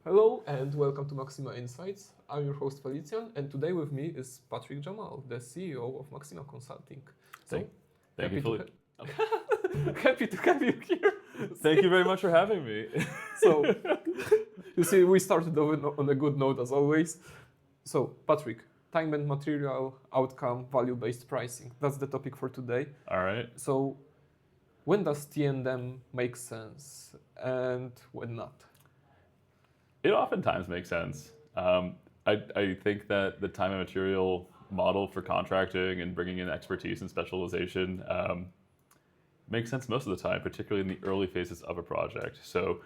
Hello and welcome to Maxima Insights. I'm your host Felician, and today with me is Patrick Jamaal, the CEO of Maxima Consulting. So, Thank you, Philip. happy to have you here. Thank you very much for having me. So, you see, we started on a good note as always. So, Patrick, time and material, outcome, value-based pricing. That's the topic for today. All right. So, when does T&M make sense and when not? It oftentimes makes sense. I think that the time and material model for contracting and bringing in expertise and specialization makes sense most of the time, particularly in the early phases of a project. So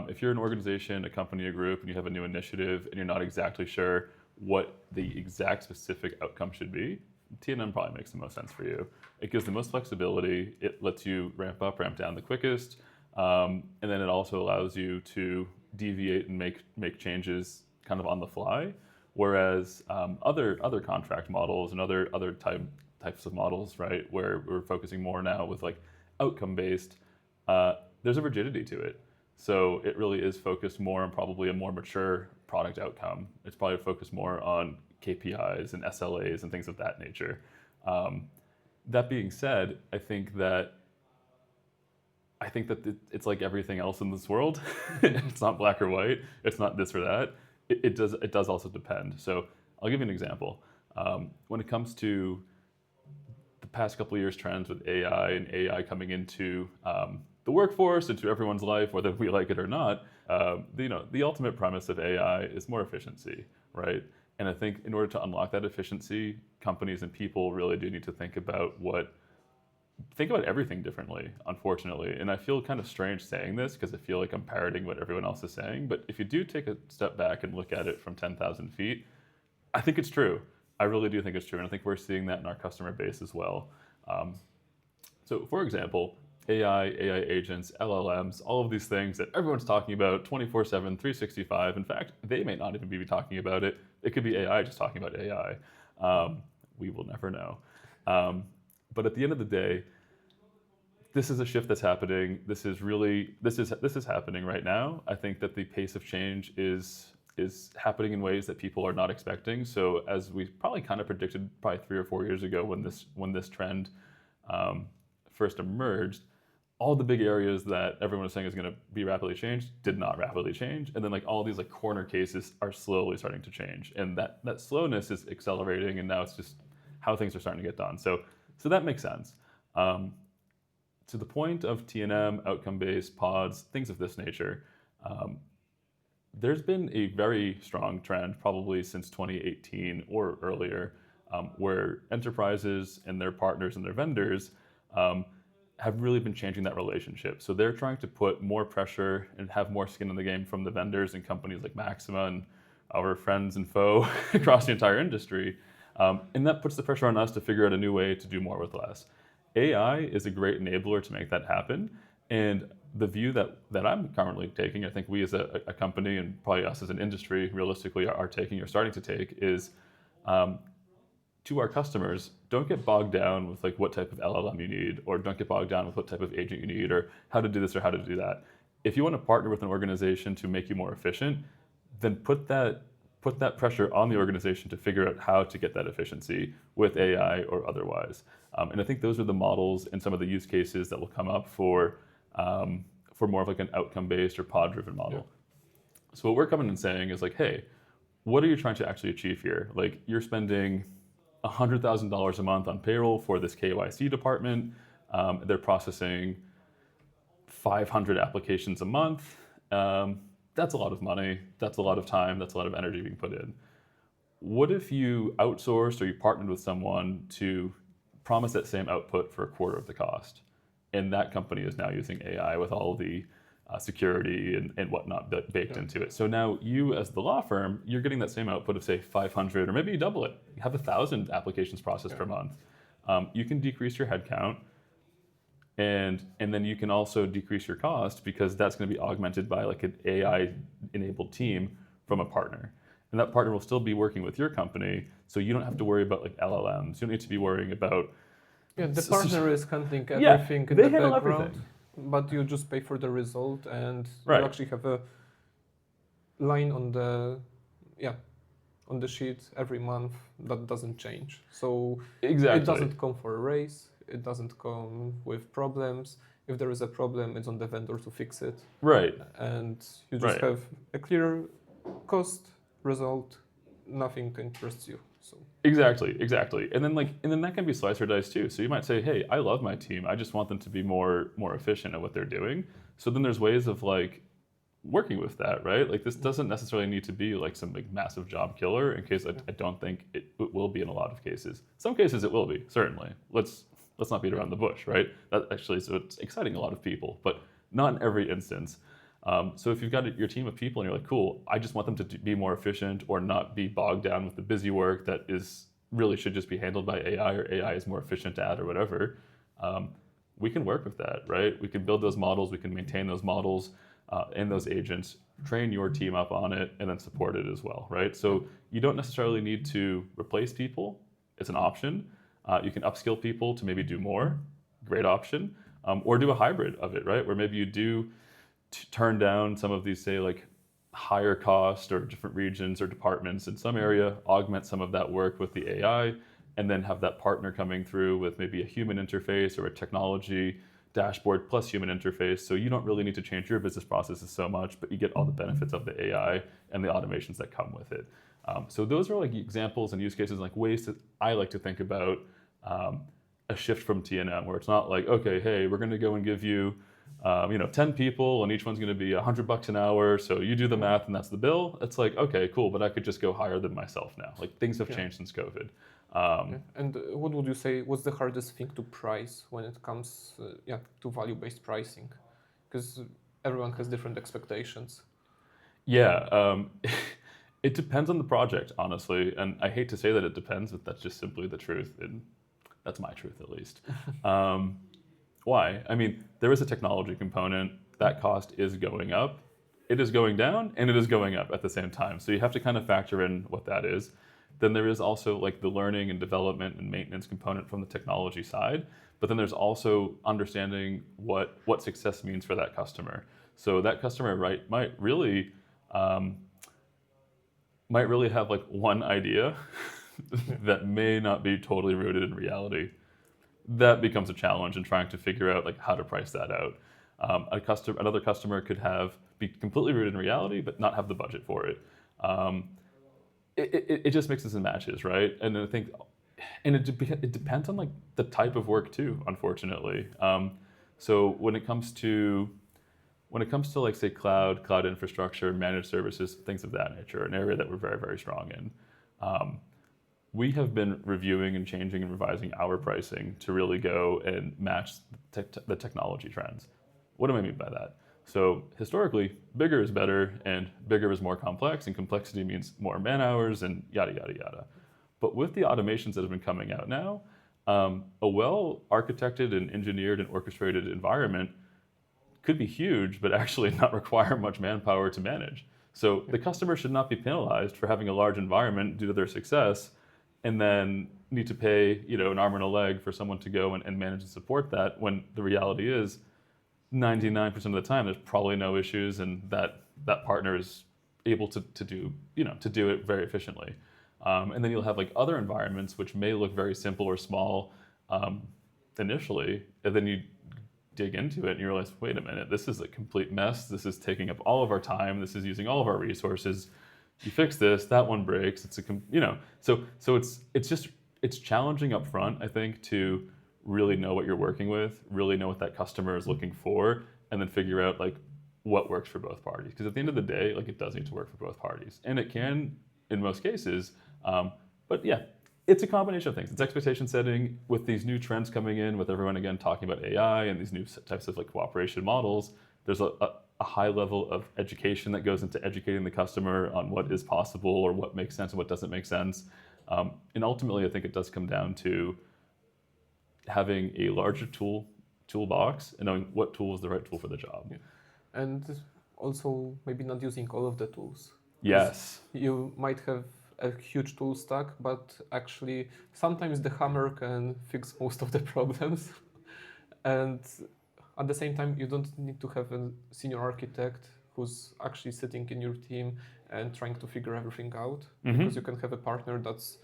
if you're an organization, a company, a group, and you have a new initiative and you're not exactly sure what the exact specific outcome should be, T&M probably makes the most sense for you. It gives the most flexibility. It lets you ramp up, ramp down the quickest. And then it also allows you to deviate and make changes kind of on the fly. Whereas other contract models and other types of models, right, where we're focusing more now with like outcome based, there's a rigidity to it. So it really is focused more on probably a more mature product outcome. It's probably focused more on KPIs and SLAs and things of that nature. That being said, I think that it's like everything else in this world. It's not black or white. It's not this or that. It does also depend. So I'll give you an example. When it comes to the past couple of years trends with AI and AI coming into the workforce, into everyone's life, whether we like it or not, the ultimate premise of AI is more efficiency, right? And I think in order to unlock that efficiency, companies and people really do need to think about everything differently, unfortunately. And I feel kind of strange saying this because I feel like I'm parroting what everyone else is saying. But if you do take a step back and look at it from 10,000 feet, I think it's true. I really do think it's true. And I think we're seeing that in our customer base as well. So for example, AI agents, LLMs, all of these things that everyone's talking about 24/7, 365. In fact, they may not even be talking about it. It could be AI just talking about AI. We will never know. But at the end of the day, this is a shift that's happening. This is happening right now. I think that the pace of change is happening in ways that people are not expecting. So as we probably kind of predicted probably 3 or 4 years ago when this trend first emerged, all the big areas that everyone was saying is going to be rapidly changed did not rapidly change. And then like all these like corner cases are slowly starting to change. And that slowness is accelerating, and now it's just how things are starting to get done. So that makes sense. To the point of T&M, outcome-based pods, things of this nature, there's been a very strong trend, probably since 2018 or earlier, where enterprises and their partners and their vendors have really been changing that relationship. So they're trying to put more pressure and have more skin in the game from the vendors and companies like Maxima and our friends and foe across the entire industry. And that puts the pressure on us to figure out a new way to do more with less. AI is a great enabler to make that happen. And the view that I'm currently taking, I think we as a company and probably us as an industry realistically are taking or starting to take is to our customers, don't get bogged down with like what type of LLM you need, or don't get bogged down with what type of agent you need, or how to do this or how to do that. If you want to partner with an organization to make you more efficient, then put that pressure on the organization to figure out how to get that efficiency with AI or otherwise. And I think those are the models and some of the use cases that will come up for more of like an outcome-based or pod-driven model. Yeah. So what we're coming and saying is like, hey, what are you trying to actually achieve here? Like you're spending $100,000 a month on payroll for this KYC department. They're processing 500 applications a month. That's a lot of money. That's a lot of time. That's a lot of energy being put in. What if you outsourced or you partnered with someone to promise that same output for a quarter of the cost? And that company is now using AI with all the security and whatnot baked into it. So now you as the law firm, you're getting that same output of say 500, or maybe you double it. You have 1,000 applications processed per month. You can decrease your headcount, and then you can also decrease your cost because that's going to be augmented by like an AI-enabled team from a partner. And that partner will still be working with your company, so you don't have to worry about like LLMs. You don't need to be worrying about... Yeah, the partner is handling everything in they the handle background. Everything. But you just pay for the result, and right. you actually have a line on the sheet every month that doesn't change. So Exactly. it doesn't come for a raise. It doesn't come with problems. If there is a problem, it's on the vendor to fix it. Right. And you just Right. have a clear cost, result, nothing interests you. So Exactly. And then that can be slice or dice too. So you might say, hey, I love my team. I just want them to be more efficient at what they're doing. So then there's ways of like working with that, right? Like this doesn't necessarily need to be like some like massive job killer. In case I don't think it will be in a lot of cases. Some cases it will be, certainly. Let's not beat around the bush, right? That actually, so it's exciting a lot of people, but not in every instance. So if you've got your team of people and you're like, cool, I just want them to be more efficient or not be bogged down with the busy work that is really should just be handled by AI, or AI is more efficient at, or whatever, we can work with that, right? We can build those models, we can maintain those models and those agents, train your team up on it, and then support it as well, right? So you don't necessarily need to replace people. It's an option. You can upskill people to maybe do more, great option, or do a hybrid of it, right? Where maybe you do turn down some of these, say, like higher cost or different regions or departments in some area, augment some of that work with the AI, and then have that partner coming through with maybe a human interface or a technology dashboard plus human interface. So you don't really need to change your business processes so much, but you get all the benefits of the AI and the automations that come with it. So those are like examples and use cases, like ways that I like to think about a shift from T&M, where it's not like, okay, hey, we're going to go and give you 10 people and each one's going to be $100 an hour. So you do the math and that's the bill. It's like, okay, cool, but I could just go higher than myself now. Like things have changed since COVID. And what would you say was the hardest thing to price when it comes to value-based pricing? Because everyone has different expectations. Yeah, it depends on the project, honestly. And I hate to say that it depends, but that's just simply the truth. And that's my truth, at least. Why? I mean, there is a technology component. That cost is going up. It is going down, and it is going up at the same time. So you have to kind of factor in what that is. Then there is also like the learning and development and maintenance component from the technology side. But then there's also understanding what success means for that customer. So that customer, right, might really have like one idea that may not be totally rooted in reality. That becomes a challenge in trying to figure out like how to price that out. Another customer could be completely rooted in reality, but not have the budget for it. It just mixes and matches, right? And I think, and it depends on like the type of work too, unfortunately. So when it comes to like say cloud infrastructure, managed services, things of that nature, an area that we're very, very strong in, we have been reviewing and changing and revising our pricing to really go and match the technology trends. What do I mean by that? So historically, bigger is better, and bigger is more complex, and complexity means more man hours and yada, yada, yada. But with the automations that have been coming out now, a well-architected and engineered and orchestrated environment could be huge, but actually not require much manpower to manage. So the customer should not be penalized for having a large environment due to their success, and then need to pay an arm and a leg for someone to go and manage and support that, when the reality is 99% of the time there's probably no issues, and that partner is able to do it very efficiently. And then you'll have like other environments which may look very simple or small initially, and then you dig into it and you realize, wait a minute, this is a complete mess. This is taking up all of our time. This is using all of our resources. You fix this, that one breaks. So it's challenging up front, I think, to really know what you're working with, really know what that customer is looking for, and then figure out like what works for both parties. Because at the end of the day, like it does need to work for both parties, and it can in most cases. But yeah, it's a combination of things. It's expectation setting with these new trends coming in, with everyone again talking about AI and these new types of like cooperation models. There's a high level of education that goes into educating the customer on what is possible or what makes sense and what doesn't make sense. And ultimately, I think it does come down to having a larger toolbox and knowing what tool is the right tool for the job. Yeah. And also maybe not using all of the tools. Yes. You might have a huge tool stack, but actually sometimes the hammer can fix most of the problems. And at the same time, you don't need to have a senior architect who's actually sitting in your team and trying to figure everything out, Mhm. because you can have a partner that's,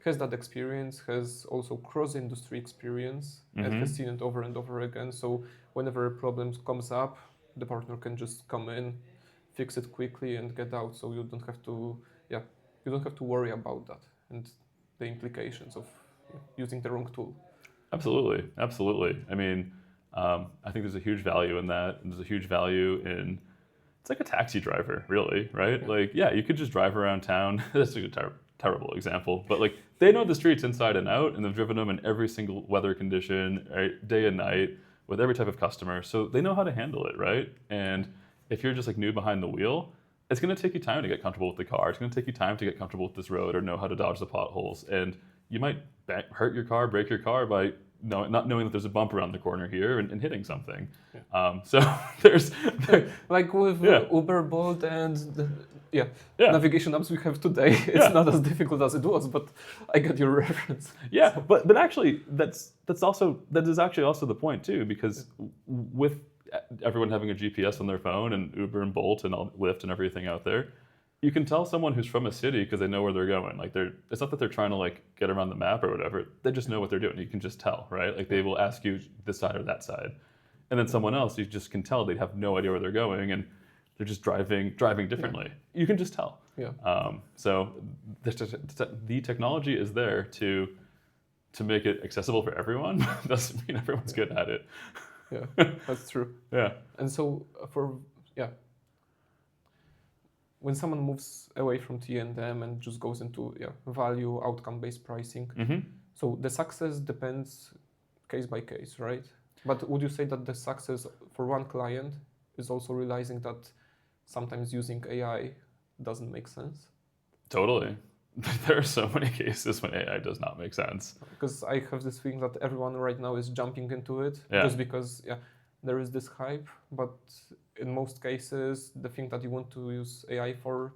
has that experience, has also cross-industry experience, and has seen it over and over again. So whenever a problem comes up, the partner can just come in, fix it quickly, and get out. So you don't have to, you don't have to worry about that and the implications of using the wrong tool. Absolutely, absolutely. I mean, I think there's a huge value in that. And there's a huge value in, it's like a taxi driver, really, right? Yeah. Like, yeah, you could just drive around town. That's a terrible example, but like they know the streets inside and out, and they've driven them in every single weather condition, right, day and night, with every type of customer. So they know how to handle it, right? And if you're just like new behind the wheel, it's going to take you time to get comfortable with the car. It's going to take you time to get comfortable with this road or know how to dodge the potholes. And you might hurt your car, break your car by not knowing that there's a bump around the corner here and hitting something. Yeah. So there's like with Yeah. Uber, Bolt, and Yeah. navigation apps we have today. It's not as difficult as it was, but I get your reference. Yeah, but actually that is actually also the point too, because with everyone having a GPS on their phone and Uber and Bolt and all Lyft and everything out there, you can tell someone who's from a city because they know where they're going. Like it's not that they're trying to like get around the map or whatever. They just know what they're doing. You can just tell, right? Like they will ask you this side or that side, and then someone else you just can tell they have no idea where they're going and they're just driving differently. You can just tell. Yeah. So the technology is there to make it accessible for everyone. Doesn't mean everyone's good at it. Yeah, that's true. Yeah. And so when someone moves away from T&M and just goes into value outcome-based pricing, so the success depends case by case, right? But would you say that the success for one client is also realizing that sometimes using AI doesn't make sense? Totally. There are so many cases when AI does not make sense. Because I have this feeling that everyone right now is jumping into it Yeah. just because there is this hype, but in most cases the thing that you want to use AI for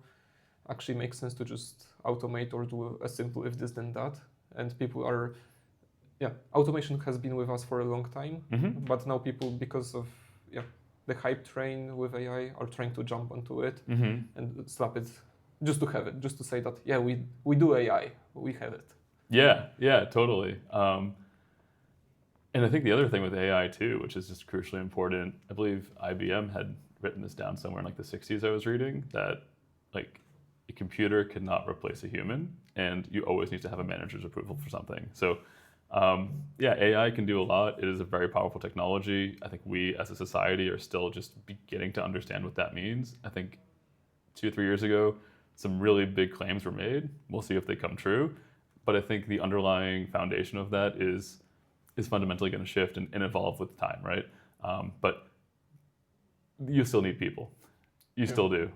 actually makes sense to just automate or do a simple if this then that. And people are, automation has been with us for a long time, but now people, because of the hype train with AI, are trying to jump onto it and slap it just to have it, just to say that we do AI, we have it. Yeah, totally. And I think the other thing with AI too, which is just crucially important, I believe IBM had written this down somewhere in like the 60s I was reading, that like a computer cannot replace a human, and you always need to have a manager's approval for something. So AI can do a lot. It is a very powerful technology. I think we as a society are still just beginning to understand what that means. I think 2 or 3 years ago, some really big claims were made. We'll see if they come true. But I think the underlying foundation of that is fundamentally going to shift and evolve with time, right? But you still need people. You still do.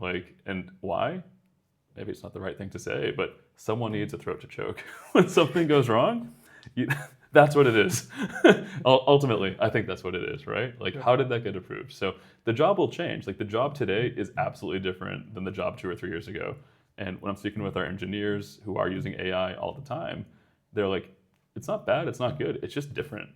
And why? Maybe it's not the right thing to say, but someone needs a throat to choke. When something goes wrong, that's what it is. Ultimately, I think that's what it is, right? How did that get approved? So the job will change. The job today is absolutely different than the job 2 or 3 years ago. And when I'm speaking with our engineers who are using AI all the time, they're like, it's not bad, it's not good, it's just different.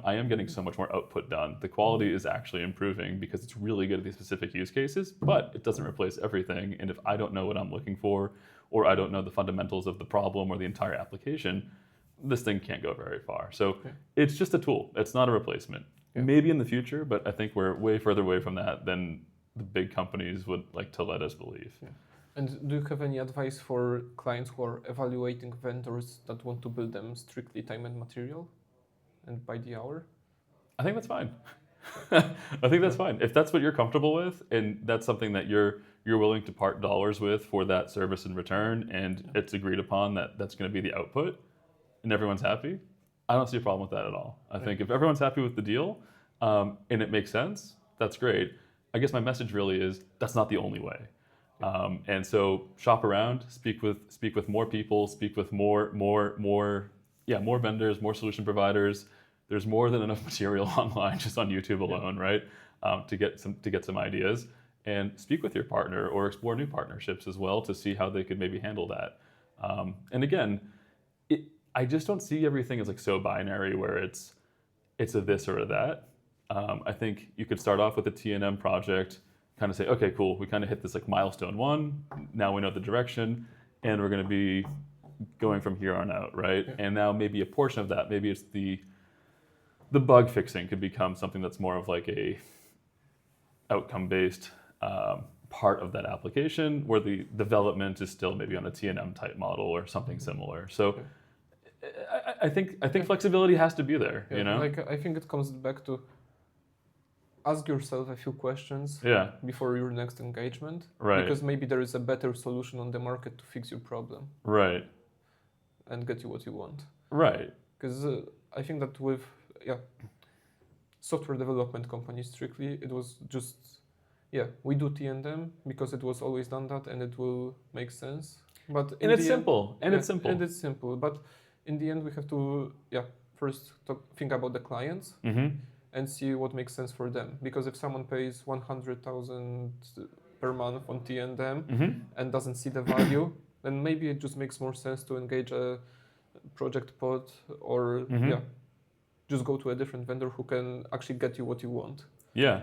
I am getting so much more output done. The quality is actually improving because it's really good at these specific use cases, but it doesn't replace everything. And if I don't know what I'm looking for, or I don't know the fundamentals of the problem or the entire application, this thing can't go very far. So it's just a tool. It's not a replacement. Maybe in the future, but I think we're way further away from that than the big companies would like to let us believe. And do you have any advice for clients who are evaluating vendors that want to build them strictly time and material and by the hour? I think that's fine. I think that's fine. If that's what you're comfortable with, and that's something that you're willing to part dollars with for that service in return, and it's agreed upon that that's going to be the output, and everyone's happy, I don't see a problem with that at all. I think if everyone's happy with the deal, and it makes sense, that's great. I guess my message really is that's not the only way. And so shop around, speak with more people, speak with more vendors, more solution providers. There's more than enough material online just on YouTube alone, right? To get some ideas, and speak with your partner or explore new partnerships as well to see how they could maybe handle that. And again, I just don't see everything as so binary where it's a this or a that. I think you could start off with a T&M project, kind of say, okay, cool, we kind of hit this like milestone 1. Now we know the direction, and we're going to be going from here on out, right? Yeah. And now maybe a portion of that, maybe it's the bug fixing could become something that's more of like a outcome-based part of that application, where the development is still maybe on a T&M type model or something similar. So I think flexibility has to be there, Yeah, you know? like I think it comes back to ask yourself a few questions Yeah, before your next engagement, right, because maybe there is a better solution on the market to fix your problem right, and get you what you want. right. Because I think that with software development companies strictly, it was just we do T&M because it was always done that and it will make sense. But And it's simple, and it's simple. And it's simple, but in the end we have to first think about the clients and see what makes sense for them. Because if someone pays 100,000 per month on T&M and doesn't see the value, then maybe it just makes more sense to engage a project pod or just go to a different vendor who can actually get you what you want. Yeah,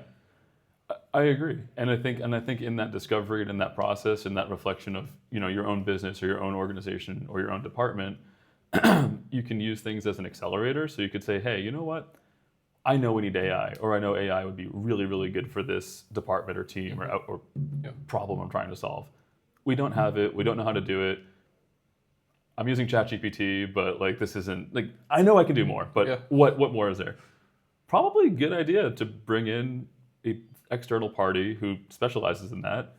I agree, and I think in that discovery and in that process and that reflection of your own business or your own organization or your own department, you can use things as an accelerator. So you could say, hey, you know what? I know we need AI, or I know AI would be really, really good for this department or team or problem I'm trying to solve. We don't have it. We don't know how to do it. I'm using ChatGPT, but like this isn't like I know I can do more, but what more is there? Probably a good idea to bring in an external party who specializes in that,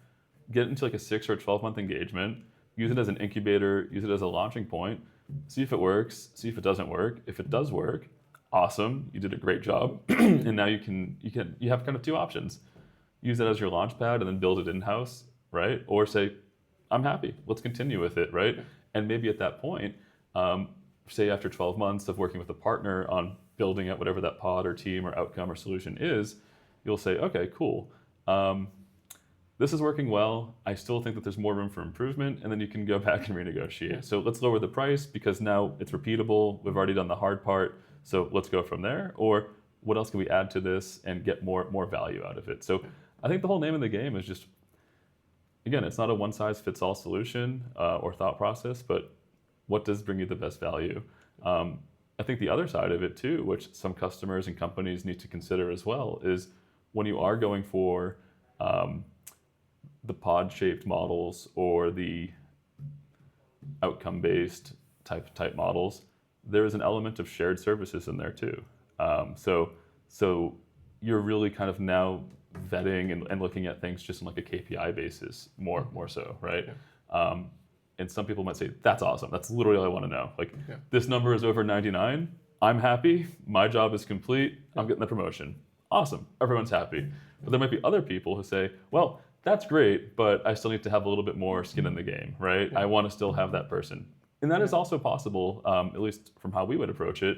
get into like a 6 or 12-month engagement, use it as an incubator, use it as a launching point, see if it works, see if it doesn't work. If it does work, awesome, you did a great job, and now you have kind of 2 options: use it as your launch pad and then build it in-house, right? Or say, I'm happy, let's continue with it, right? And maybe at that point, say after 12 months of working with a partner on building out whatever that pod or team or outcome or solution is, you'll say, okay, cool. This is working well. I still think that there's more room for improvement, and then you can go back and renegotiate. So let's lower the price because now it's repeatable. We've already done the hard part, so let's go from there. Or what else can we add to this and get more value out of it? So I think the whole name of the game is just, again, it's not a one-size-fits-all solution or thought process, but what does bring you the best value? I think the other side of it too, which some customers and companies need to consider as well, is when you are going for the pod-shaped models or the outcome-based type models, there is an element of shared services in there too. So you're really kind of now vetting and looking at things just on like a KPI basis more so, right? Yeah. And some people might say, that's awesome. That's literally all I want to know. Like, this number is over 99. I'm happy. My job is complete. I'm getting the promotion. Awesome. Everyone's happy. But there might be other people who say, well, that's great, but I still need to have a little bit more skin in the game, right? I want to still have that person. And that is also possible, at least from how we would approach it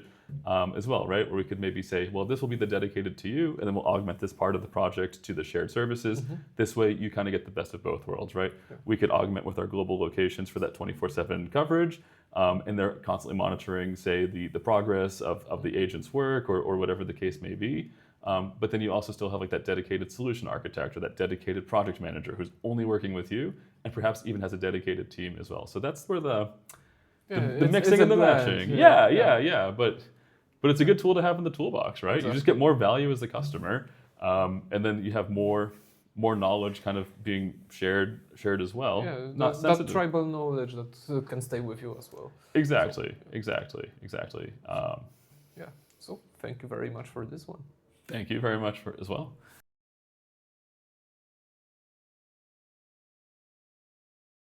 as well, right? Where we could maybe say, well, this will be the dedicated to you, and then we'll augment this part of the project to the shared services. This way you kind of get the best of both worlds, right? We could augment with our global locations for that 24/7 coverage, and they're constantly monitoring, say, the progress of the agent's work or whatever the case may be. But then you also still have like that dedicated solution architect or that dedicated project manager who's only working with you and perhaps even has a dedicated team as well. So that's where the mixing and the matching. Yeah. But it's a good tool to have in the toolbox, right? Exactly. You just get more value as the customer, and then you have more knowledge kind of being shared as well. Yeah, that tribal knowledge that can stay with you as well. Exactly. So thank you very much for this one. Thank you very much as well.